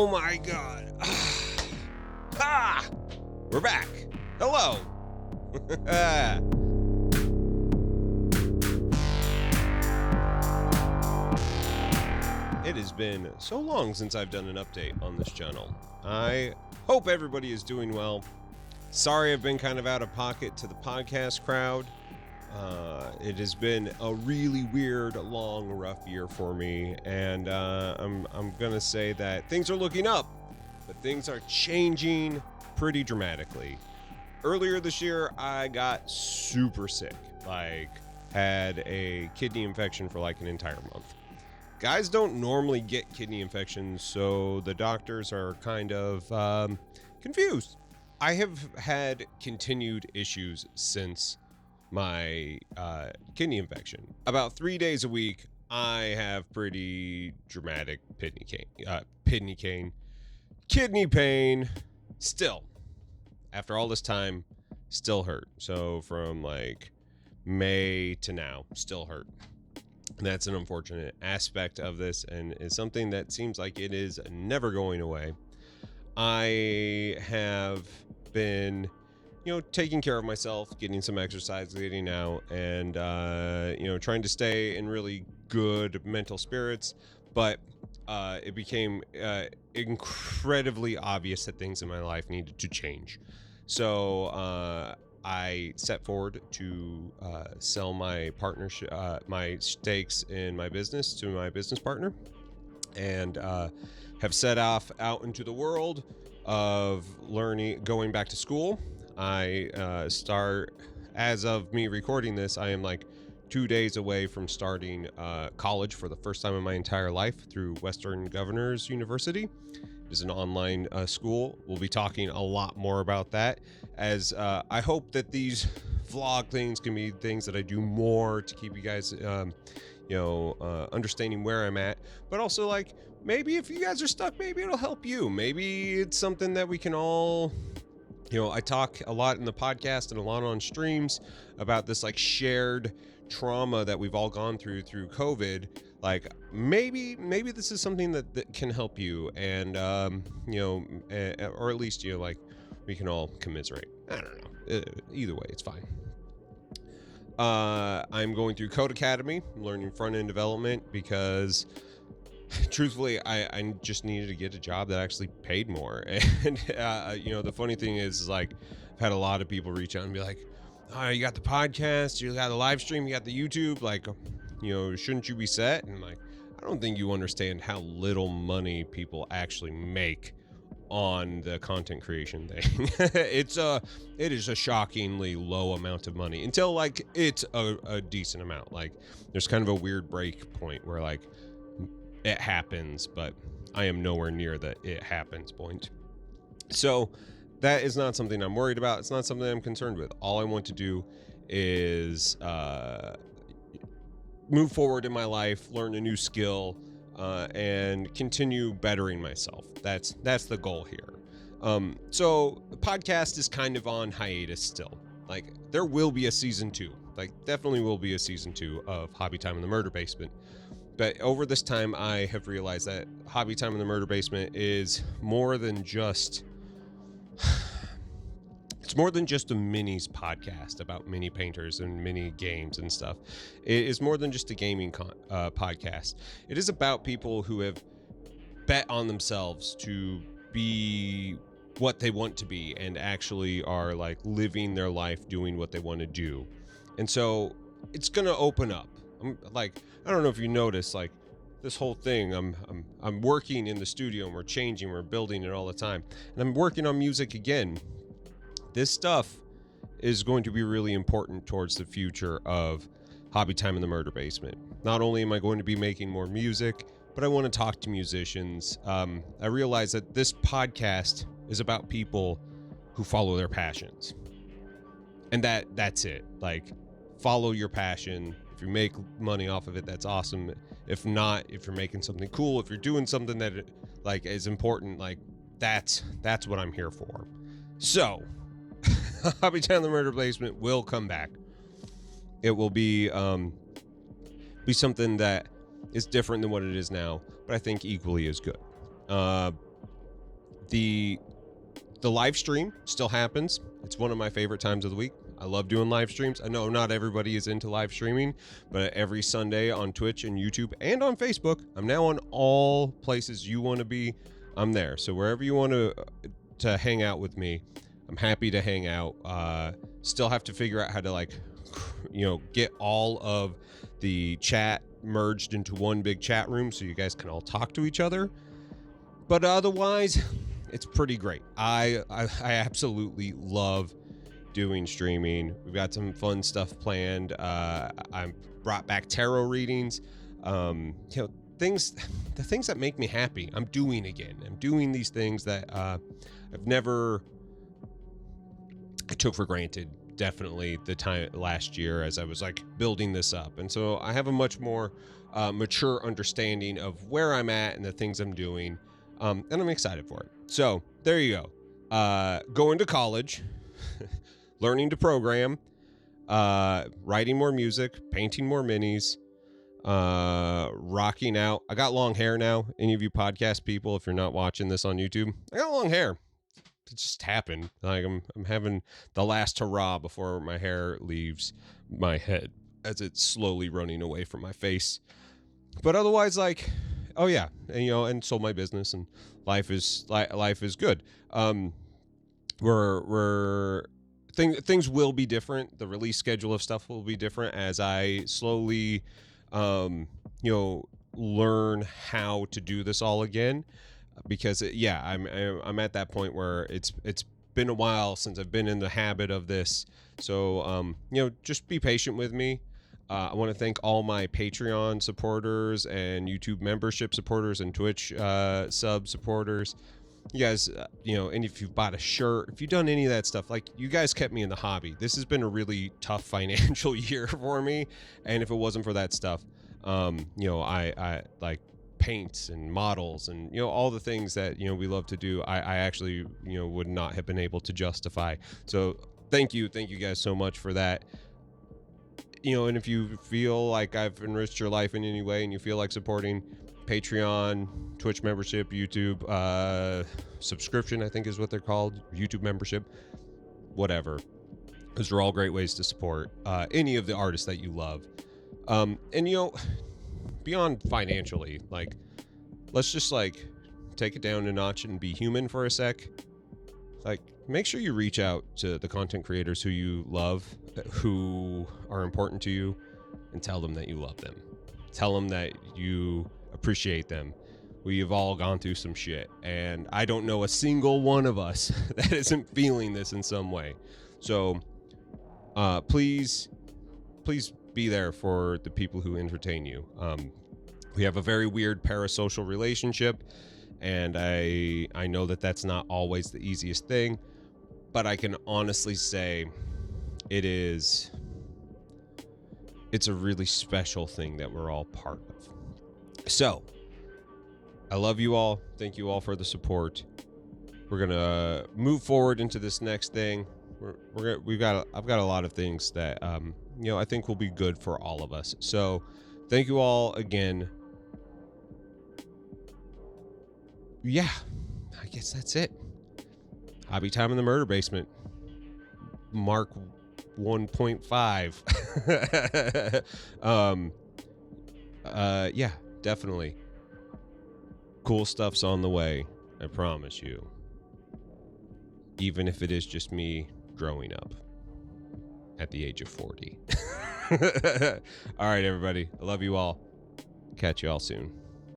Oh my god. Ah! We're back. Hello. It has been so long since I've done an update on this channel. I hope everybody is doing well. Sorry I've been kind of out of pocket to the podcast crowd. It has been a really weird, long, rough year for me, and I'm gonna say that things are looking up, but things are changing pretty dramatically. Earlier this year, I got super sick, had a kidney infection for like an entire month. Guys don't normally get kidney infections, so the doctors are kind of confused. I have had continued issues since my kidney infection. About 3 days a week, I have pretty dramatic kidney pain. Still, after all this time, still hurt. So from like May to now, still hurt. And that's an unfortunate aspect of this, and is something that seems like it is never going away. I have been taking care of myself, getting some exercise, getting out, and trying to stay in really good mental spirits. But it became incredibly obvious that things in my life needed to change. So I set forward to sell my partnership, my stakes in my business to my business partner, and have set off out into the world of going back to school. I start, as of me recording this, I am like 2 days away from starting college for the first time in my entire life through Western Governors University. It is an online school. We'll be talking a lot more about that, as I hope that these vlog things can be things that I do more to keep you guys understanding where I'm at, but also like maybe if you guys are stuck, maybe it'll help you. Maybe it's something that we can all, I talk a lot in the podcast and a lot on streams about this like shared trauma that we've all gone through COVID. Like maybe this is something that can help you, and or at least like we can all commiserate. I don't know. Either way, it's fine. I'm going through Code Academy, learning front-end development, because truthfully, I just needed to get a job that actually paid more. And, the funny thing is like, I've had a lot of people reach out and be like, oh, you got the podcast, you got the live stream, you got the YouTube, like, shouldn't you be set? And I'm like, I don't think you understand how little money people actually make on the content creation thing. It is a shockingly low amount of money until like it's a decent amount. Like there's kind of a weird break point where like it happens, but I am nowhere near the it happens point. So that is not something I'm worried about. It's not something I'm concerned with. All I want to do is move forward in my life, learn a new skill, and continue bettering myself. That's the goal here. So the podcast is kind of on hiatus still. Like there will be a season 2. Like definitely will be a season 2 of Hobby Time in the Murder Basement. But over this time, I have realized that Hobby Time in the Murder Basement is more than just... It's more than just a minis podcast about mini painters and mini games and stuff. It is more than just a gaming podcast. It is about people who have bet on themselves to be what they want to be and actually are like living their life doing what they want to do. And so it's going to open up. I don't know if you notice, like this whole thing, I'm working in the studio and we're changing, we're building it all the time. And I'm working on music again. This stuff is going to be really important towards the future of Hobby Time in the Murder Basement. Not only am I going to be making more music, but I want to talk to musicians. I realize that this podcast is about people who follow their passions. And that's it. Like, follow your passion. If you make money off of it, that's awesome. If not, if you're making something cool, if you're doing something that like is important, like that's what I'm here for. So Hobby Time in the Murder Basement will come back. It will be something that is different than what it is now, but I think equally as good. The live stream still happens. It's one of my favorite times of the week. I love doing live streams. I know not everybody is into live streaming, but every Sunday on Twitch and YouTube and on Facebook, I'm now on all places you want to be. I'm there. So wherever you want to hang out with me, I'm happy to hang out. Still have to figure out how to get all of the chat merged into one big chat room so you guys can all talk to each other. But otherwise, it's pretty great. I absolutely love doing streaming. We've got some fun stuff planned. I brought back tarot readings. The things that make me happy, I'm doing again. I'm doing these things that I took for granted. Definitely the time last year as I was building this up. And so I have a much more mature understanding of where I'm at and the things I'm doing. And I'm excited for it. So there you go. Going to college, learning to program, writing more music, painting more minis, rocking out. I got long hair now. Any of you podcast people, if you're not watching this on YouTube, I got long hair. It just happened. I'm having the last hurrah before my hair leaves my head as it's slowly running away from my face. But otherwise, oh yeah, and sold my business, and life is good. Things will be different. The release schedule of stuff will be different as I slowly, learn how to do this all again. Because I'm at that point where it's been a while since I've been in the habit of this. So just be patient with me. I want to thank all my Patreon supporters and YouTube membership supporters and Twitch sub supporters. You guys, and if you've bought a shirt, if you've done any of that stuff, you guys kept me in the hobby. This has been a really tough financial year for me, and if it wasn't for that stuff, I paints and models and all the things that we love to do, I actually would not have been able to justify. So thank you guys so much for that. And if you feel like I've enriched your life in any way and you feel like supporting, Patreon, Twitch membership, YouTube subscription, I think is what they're called, YouTube membership, whatever, those are all great ways to support any of the artists that you love. And beyond financially, let's just take it down a notch and be human for a sec. Make sure you reach out to the content creators who you love, who are important to you, and tell them that you love them. Tell them that you appreciate them. We've all gone through some shit, and I don't know a single one of us that isn't feeling this in some way. So please be there for the people who entertain you. We have a very weird parasocial relationship, and I know that that's not always the easiest thing, but I can honestly say it's a really special thing that we're all part of. So I love you all. Thank you all for the support. We're gonna move forward into this next thing. I've got a lot of things that I think will be good for all of us. So thank you all again. Yeah, I guess that's it. Hobby time in the murder basement. Mark 1.5. Yeah, definitely. Cool stuff's on the way, I promise you. Even if it is just me growing up at the age of 40. All right, everybody. I love you all. Catch you all soon.